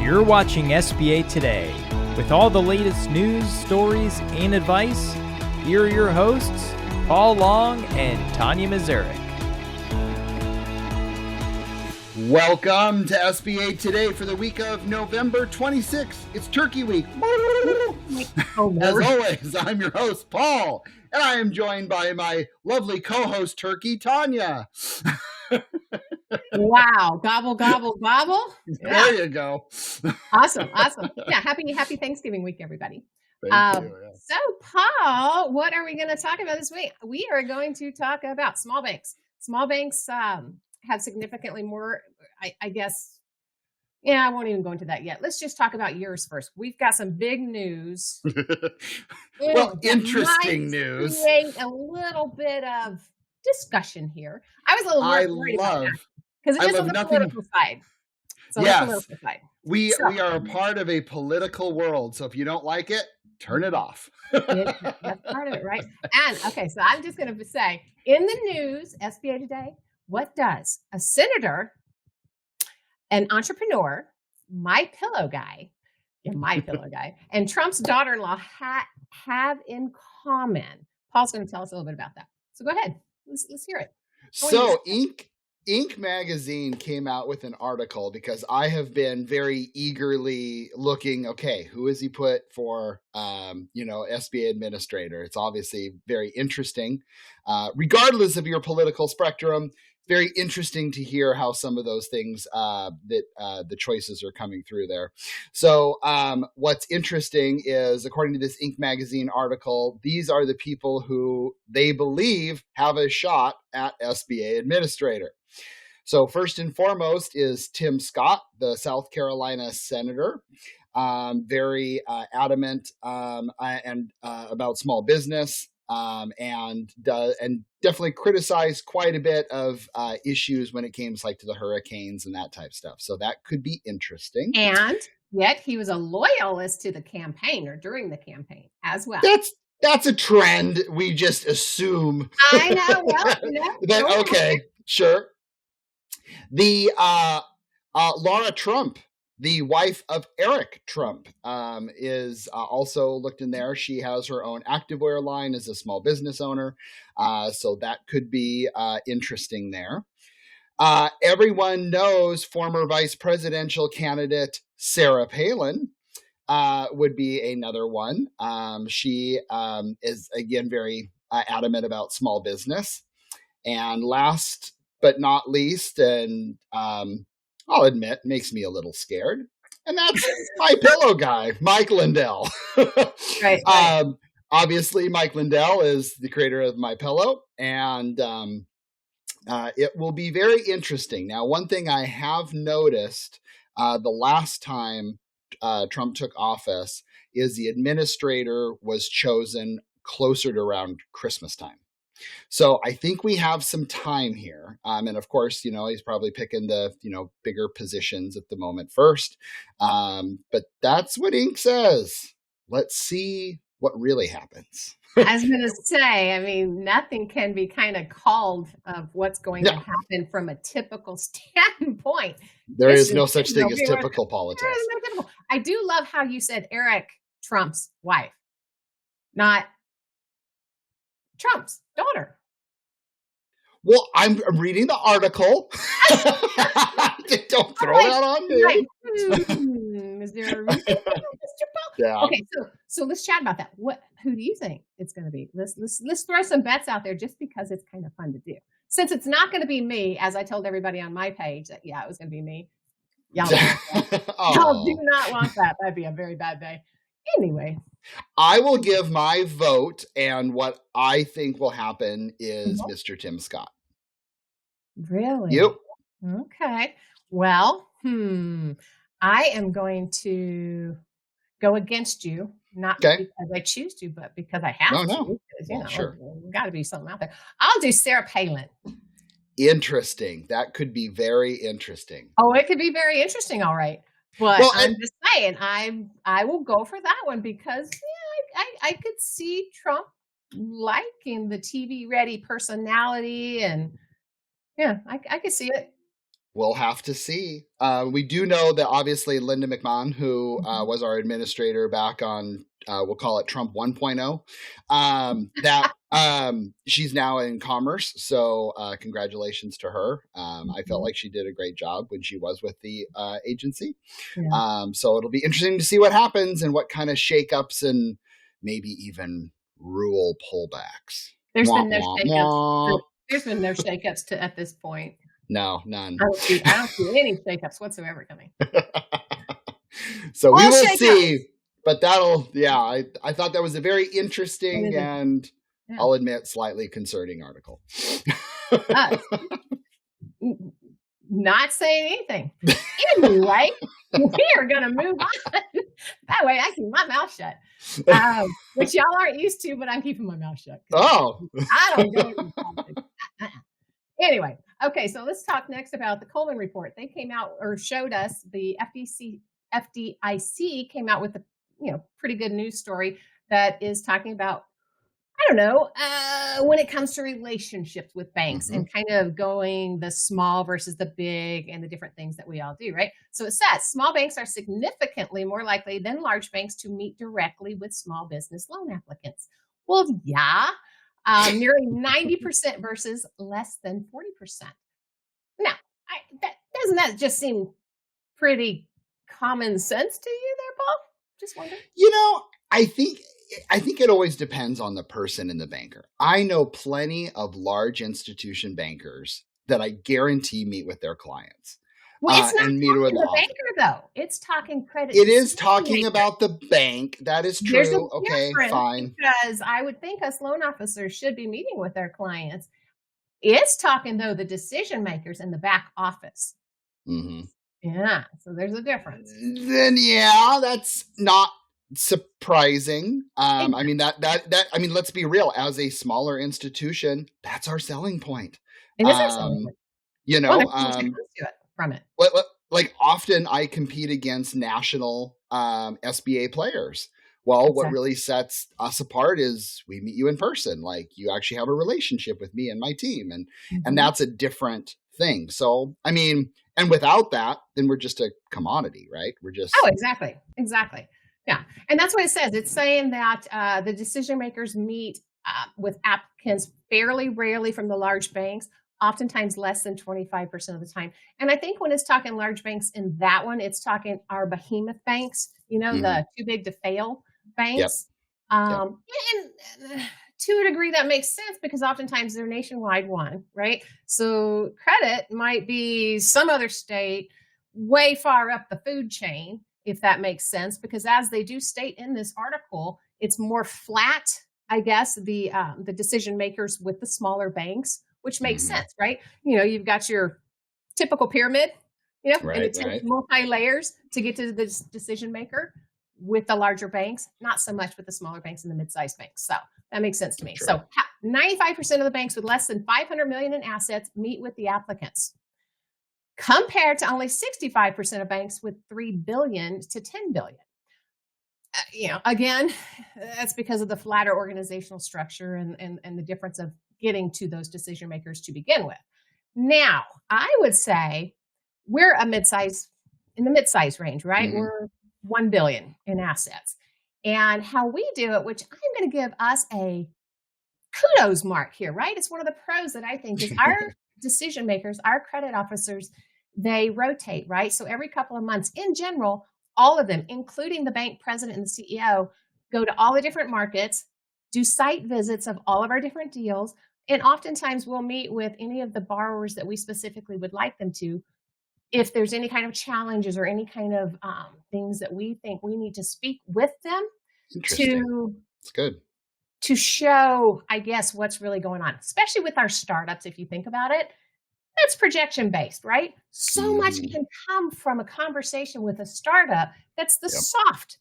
You're watching SBA Today. With all the latest news, stories, and advice, here are your hosts, Paul Long and Tonya Mazurek. Welcome to SBA Today for the week of November 26th. It's Turkey Week. As always, I'm your host, Paul, and I am joined by my lovely co-host, Turkey, Tonya. Wow. Gobble, gobble, gobble. Yeah. There you go. Awesome. Yeah. Happy Thanksgiving week, everybody. Thank you. Yeah. So, Paul, what are we going to talk about this week? We are going to talk about small banks. Small banks have significantly more, I guess. Yeah, I won't even go into that yet. Let's just talk about yours first. We've got some big news. Well, interesting news. Create a little bit of discussion here. I was a little worried about that because it is on the political side. Yes, we are a part of a political world. So if you don't like it, turn it off. That's part of it, right? And okay, so I'm just going to say in the news, SBA Today, what does a senator, an entrepreneur, my pillow guy, and Trump's daughter-in-law have in common? Paul's going to tell us a little bit about that. So go ahead. Let's hear it. So Inc. magazine came out with an article because I have been very eagerly looking, okay, who has he put for, SBA administrator? It's obviously very interesting. Regardless of your political spectrum, very interesting to hear how some of those things the choices are coming through there. So what's interesting is, according to this Inc. magazine article, these are the people who they believe have a shot at SBA administrator. So first and foremost is Tim Scott, the South Carolina senator, very adamant and about small business. And definitely criticized quite a bit of issues when it came to the hurricanes and that type of stuff. So that could be interesting. And yet he was a loyalist to the campaign or during the campaign as well. That's a trend. We just assume. I know. Well, okay, sure. The Laura Trump, the wife of Eric Trump, is also looked in there. She has her own activewear line as a small business owner. So that could be interesting there. Everyone knows former vice presidential candidate Sarah Palin would be another one. She is, again, very adamant about small business. And last but not least, and I'll admit, makes me a little scared. And that's my pillow guy, Mike Lindell. Right. Obviously, Mike Lindell is the creator of My Pillow, and it will be very interesting. Now, one thing I have noticed the last time Trump took office is the administrator was chosen closer to around Christmas time. So I think we have some time here. And of course, he's probably picking the, bigger positions at the moment first. But that's what Inc. says. Let's see what really happens. I was going to say, nothing can be kind of called of what's going to happen from a typical standpoint. There is no such thing as typical politics. I do love how you said Eric Trump's wife, not Trump's daughter. Well, I'm reading the article. Don't throw that on me. Is there a reason, Mr. Paul? Yeah. Okay, so let's chat about that. Who do you think it's going to be? Let's throw some bets out there just because it's kind of fun to do. Since it's not going to be me, as I told everybody on my page that it was going to be me. Y'all do not want that. That'd be a very bad day. Anyway, I will give my vote, and what I think will happen is Mr. Tim Scott. Really? Yep. Okay. Well, I am going to go against you, not because I choose to, but because I have to. Because, sure. Got to be something out there. I'll do Sarah Palin. Interesting. That could be very interesting. Oh, it could be very interesting. All right. But I'm just saying, I will go for that one because I could see Trump liking the TV ready personality, and I could see it. We'll have to see. We do know that obviously Linda McMahon, who was our administrator back on, we'll call it Trump 1.0, that she's now in commerce. So congratulations to her. I felt like she did a great job when she was with the agency. Yeah. So it'll be interesting to see what happens and what kind of shakeups and maybe even rule pullbacks. There's been no shakeups. There's been no shakeups at this point. No, none. I don't see any shakeups whatsoever coming. So we will see. But that'll, I thought that was a very interesting and I'll admit slightly concerning article. Not saying anything. Anyway, we are going to move on. That way I keep my mouth shut, which y'all aren't used to, but I'm keeping my mouth shut. Oh. I don't go into politics. Anyway, okay, so let's talk next about the Coleman report. They came out or showed us the FDIC came out with a pretty good news story that is talking about, when it comes to relationships with banks and kind of going the small versus the big and the different things that we all do, right? So it says small banks are significantly more likely than large banks to meet directly with small business loan applicants. Well, yeah, nearly 90% versus less than 40%. Now, doesn't that just seem pretty common sense to you there, Paul? Just wondering. I think it always depends on the person and the banker. I know plenty of large institution bankers that I guarantee meet with their clients. Well, it's not talking the banker, though. It's talking credit. It is talking about the bank. That is true. There's a okay, fine. Because I would think us loan officers should be meeting with their clients. It's talking, though, the decision makers in the back office. Mm-hmm. Yeah, so there's a difference. Then, that's not surprising. I mean, let's be real. As a smaller institution, that's our selling point. It is our selling point. From it. Like often I compete against national SBA players. Well, what really sets us apart is we meet you in person. Like you actually have a relationship with me and my team. And that's a different thing. So, I mean, and without that, then we're just a commodity, right? We're just. Oh, exactly. Yeah. And that's what it says. It's saying that the decision makers meet with applicants fairly rarely from the large banks, oftentimes less than 25% of the time. And I think when it's talking large banks in that one, it's talking our behemoth banks, the too big to fail banks. Yep. And to a degree that makes sense because oftentimes they're nationwide one, right? So credit might be some other state way far up the food chain, if that makes sense, because as they do state in this article, it's more flat, I guess, the decision makers with the smaller banks, which makes sense, right? You've got your typical pyramid, and it's multi-layers to get to the decision maker with the larger banks, not so much with the smaller banks and the mid-sized banks. So that makes sense to me. Sure. So 95% of the banks with less than 500 million in assets meet with the applicants, compared to only 65% of banks with 3 billion to 10 billion. Again, that's because of the flatter organizational structure and the difference of getting to those decision makers to begin with. Now, I would say we're in the mid-size range, right? Mm-hmm. We're 1 billion in assets. And how we do it, which I'm going to give us a kudos mark here, right? It's one of the pros that I think is our decision makers, our credit officers, they rotate, right? So every couple of months, in general, all of them, including the bank president and the CEO, go to all the different markets, do site visits of all of our different deals, and oftentimes we'll meet with any of the borrowers that we specifically would like them to. If there's any kind of challenges or any kind of things that we think we need to speak with them to show, I guess, what's really going on, especially with our startups. If you think about it, that's projection based, right? So much can come from a conversation with a startup. That's the soft,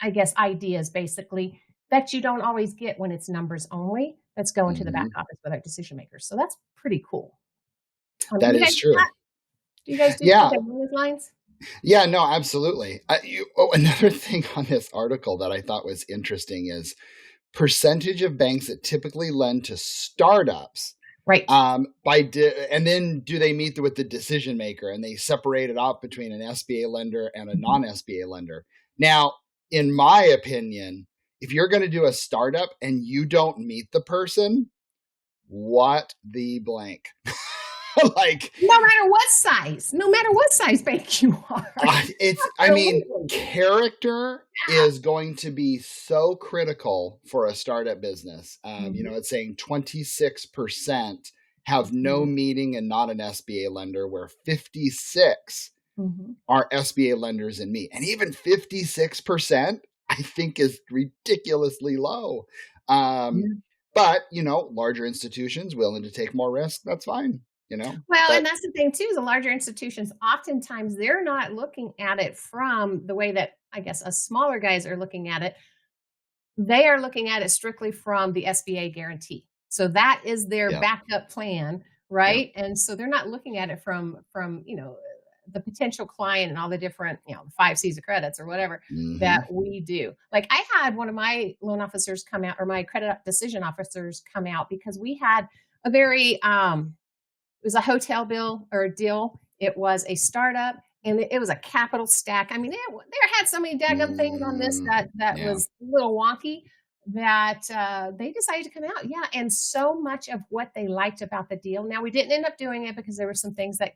I guess, ideas basically that you don't always get when it's numbers only. That's going to the back office with our decision makers. So that's pretty cool. That is true. Do you guys do something along those lines? Yeah, no, absolutely. Another thing on this article that I thought was interesting is percentage of banks that typically lend to startups Right. And then do they meet with the decision maker and they separate it out between an SBA lender and a non-SBA lender? Now, in my opinion, if you're going to do a startup and you don't meet the person, what the blank? Like, no matter what size bank you are. Character is going to be so critical for a startup business. It's saying 26% have no meeting and not an SBA lender, where 56 are SBA lenders and meet. And even 56%, I think, is ridiculously low. But, larger institutions willing to take more risk, that's fine. Well, and that's the thing too, is the larger institutions, oftentimes they're not looking at it from the way that I guess us smaller guys are looking at it. They are looking at it strictly from the SBA guarantee. So that is their backup plan, right? And so they're not looking at it from the potential client and all the different, 5 C's of credits or whatever that we do. Like, I had one of my loan officers come out, or my credit decision officers come out, because we had a very it was a hotel bill or a deal. It was a startup, and it was a capital stack. I mean, there had so many daggum things on this that was a little wonky that they decided to come out. Yeah, and so much of what they liked about the deal. Now, we didn't end up doing it because there were some things that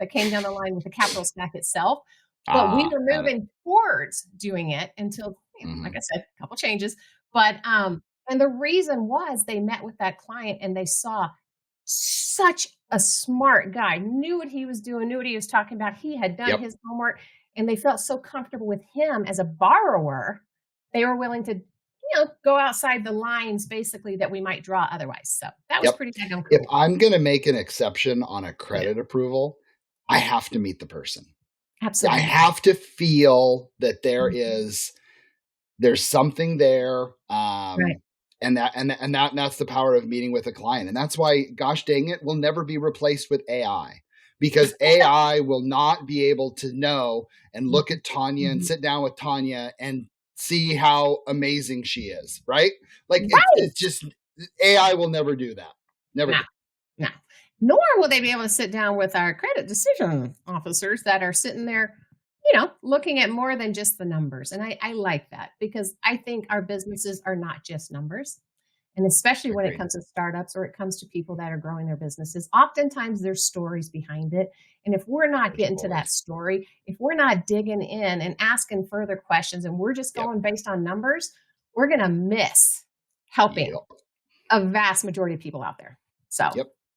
came down the line with the capital stack itself. But we were moving towards doing it until, like I said, a couple changes. But and the reason was they met with that client and they saw such a smart guy, knew what he was doing, knew what he was talking about. He had done his homework, and they felt so comfortable with him as a borrower. They were willing to, go outside the lines basically that we might draw otherwise. So that was pretty cool. If I'm going to make an exception on a credit approval, I have to meet the person. Absolutely. I have to feel that there's something there. Right. And that's the power of meeting with a client. And that's why, gosh dang it, will never be replaced with AI, because AI will not be able to know and look at Tonya and sit down with Tonya and see how amazing she is, right? Like, it's just, AI will never do that. Never. No. Nor will they be able to sit down with our credit decision officers that are sitting there, looking at more than just the numbers. And I like that, because I think our businesses are not just numbers. And especially when it comes to startups, or it comes to people that are growing their businesses, oftentimes there's stories behind it. And if we're not getting to that story, if we're not digging in and asking further questions, and we're just going based on numbers, we're going to miss helping a vast majority of people out there. So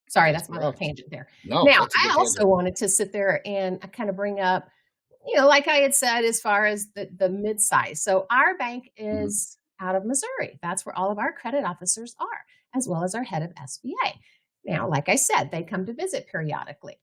sorry, that's my little tangent there. No, now, I also wanted to sit there and kind of bring up, like I had said, as far as the mid-size. So our bank is out of Missouri. That's where all of our credit officers are, as well as our head of SBA. Now, like I said, they come to visit periodically.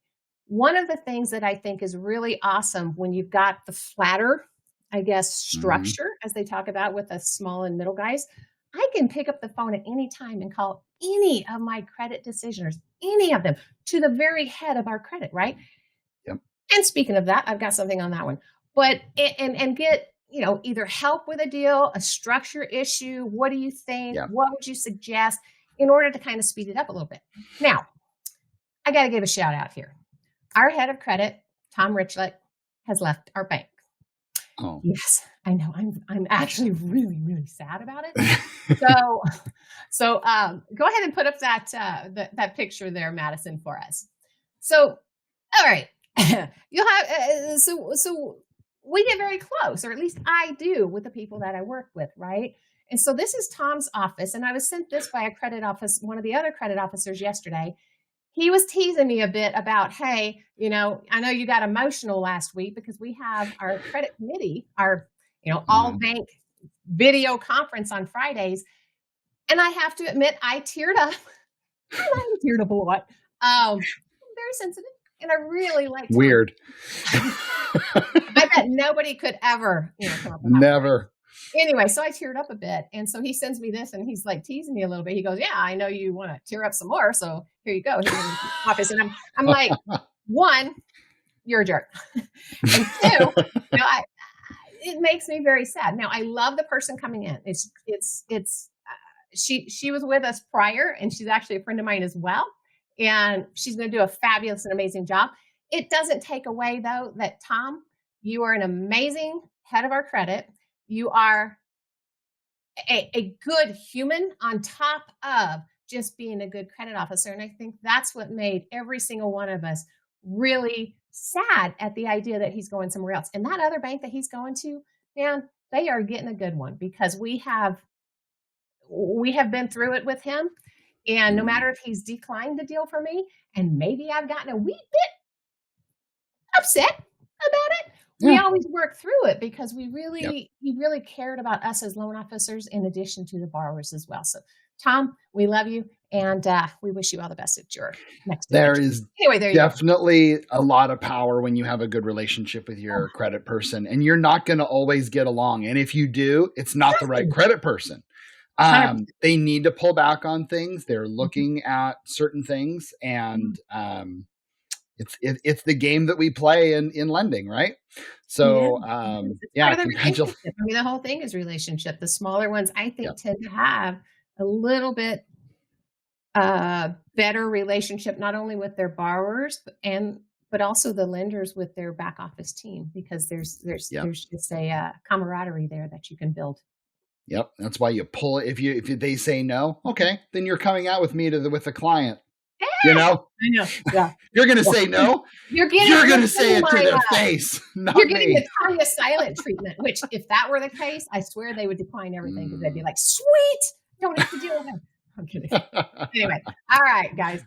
One of the things that I think is really awesome when you've got the flatter, I guess, structure, as they talk about with the small and middle guys, I can pick up the phone at any time and call any of my credit decisioners, any of them, to the very head of our credit, right? And speaking of that, I've got something on that one. But and get, either help with a deal, a structure issue. What do you think? What would you suggest, in order to kind of speed it up a little bit? Now, I got to give a shout out here. Our head of credit, Tom Richlet, has left our bank. Oh. Yes, I know. I'm actually really, really sad about it. So go ahead and put up that picture there, Madison, for us. So, all right. You'll have so we get very close, or at least I do, with the people that I work with, right? And so this is Tom's office, and I was sent this by one of the other credit officers yesterday. He was teasing me a bit about, hey, I know you got emotional last week because we have our credit committee, our all bank video conference on Fridays, and I have to admit I teared up. I teared up a lot. Very sensitive. And I really like weird. I bet nobody could ever, come up with never. Anyway, so I teared up a bit. And so he sends me this, and he's like teasing me a little bit. He goes, yeah, I know you want to tear up some more. So here you go. Here's the office. And I'm like, one, you're a jerk. And two, it makes me very sad. Now, I love the person coming in. She was with us prior, and she's actually a friend of mine as well. and she's going to do a fabulous and amazing job. It doesn't take away, though, that Tom, you are an amazing head of our credit. You are a good human on top of just being a good credit officer. And I think that's what made every single one of us really sad at the idea that he's going somewhere else. And that other bank that he's going to, man, they are getting a good one, because we have been through it with him. And no matter if he's declined the deal for me, and maybe I've gotten a wee bit upset about it, we always work through it, because he really cared about us as loan officers in addition to the borrowers as well. So Tom, we love you, and we wish you all the best at your next There adventure. is Anyway, there you go. definitely a lot of power when you have a good relationship with your credit person, and you're not going to always get along. And if you do, it's not the right credit person. They need to pull back on things. They're looking at certain things, and it's the game that we play in lending, right? So congratulations. I mean, the whole thing is relationship. The smaller ones, I think, tend to have a little bit better relationship, not only with their borrowers, but also the lenders with their back office team, because there's just a camaraderie there that you can build. Yep, that's why you pull it. If they say no, okay, then you're coming out with me with the client. You know, I know. Yeah, you're going to say no. You're going to say it to their face. Not you're getting me. the Tonya silent treatment. Which, if that were the case, I swear they would decline everything, because they'd be like, "Sweet, don't have to deal with him." I'm kidding. Anyway, all right, guys.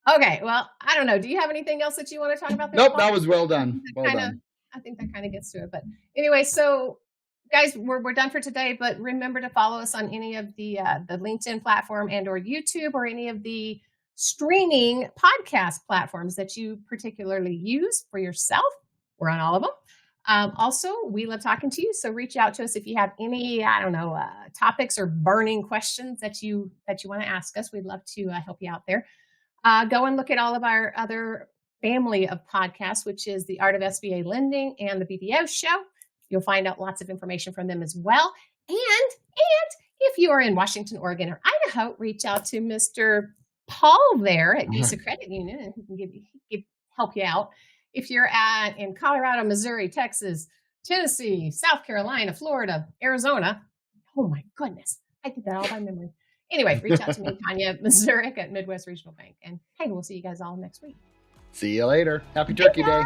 Okay, well, I don't know. Do you have anything else that you want to talk about? Nope, that was well done. I think that kind of gets to it. But anyway, so guys, we're done for today. But remember to follow us on any of the LinkedIn platform and/or YouTube, or any of the streaming podcast platforms that you particularly use for yourself. We're on all of them. Also, we love talking to you. So reach out to us if you have any, topics or burning questions that you want to ask us. We'd love to help you out there. Go and look at all of our other family of podcasts, which is the Art of SBA Lending and the BDO Show. You'll find out lots of information from them as well. And if you are in Washington, Oregon, or Idaho, reach out to Mr. Paul there at Visa Credit Union, and he can help you out. If you're in Colorado, Missouri, Texas, Tennessee, South Carolina, Florida, Arizona, oh my goodness, I did that all by memory. Anyway, reach out to me, Tonya Mazurek at Midwest Regional Bank. And hey, we'll see you guys all next week. See you later. Happy Turkey Day.